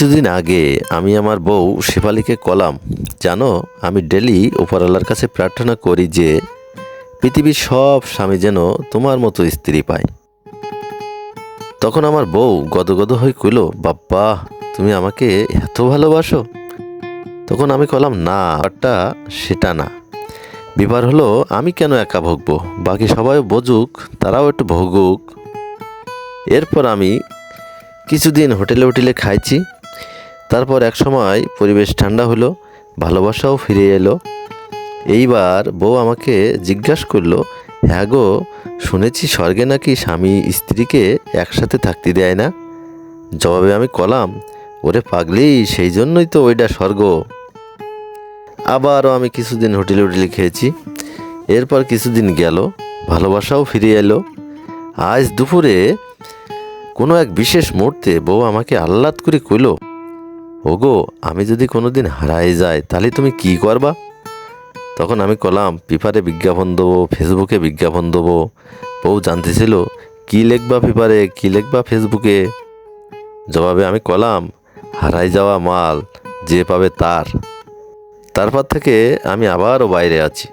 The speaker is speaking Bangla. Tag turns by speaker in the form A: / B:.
A: কিছুদিন আগে আমি আমার বউ শেফালিকে কলাম, জানো, আমি ডেলি উপরওয়ালার কাছে প্রার্থনা করি যে পৃথিবীর সব স্বামী যেন তোমার মতো স্ত্রী পায়। তখন আমার বউ গদগদ হয়ে কইল, বাপ্পা, তুমি আমাকে এত ভালোবাসো? তখন আমি কলাম, না, ব্যাপারটা সেটা না। ব্যাপার হলো, আমি কেন একা ভুগবো, বাকি সবাই বুঝুক, তারাও একটু ভুগুক। এরপর আমি কিছুদিন হোটেলে হোটেলে খাইছি। তারপর এক সময় পরিবেশ ঠান্ডা হলো, ভালোবাসাও ফিরে এলো। এইবার বউ আমাকে জিজ্ঞাসা করলো, হ্যাঁ গো, শুনেছি স্বর্গে নাকি স্বামী স্ত্রীকে একসাথে থাকতে দেয় না। জবাবে আমি কলাম, ওরে পাগলি, সেই জন্যই তো ওইটা স্বর্গ। আবারও আমি কিছুদিন হোটেলে হোটেলে খেয়েছি। এরপর কিছুদিন গেল, ভালোবাসাও ফিরে এলো। আজ দুপুরে কোনো এক বিশেষ মুহূর্তে বউ আমাকে আহ্লাদ করে কইল, ওগো, আমি যদি কোনোদিন হারাই যাই তাহলে তুমি কি করবা? তখন আমি কলাম, পেপারে বিজ্ঞাপন দেবো, ফেসবুকে বিজ্ঞাপন দেবো। বউ জানতেছিল, কি লিখবা পেপারে, কি লিখবা ফেসবুকে। জবাবে আমি কলাম, হারাই যাওয়া মাল যে পাবে তার। তারপর থেকে আমি আবারও বাইরে আছি।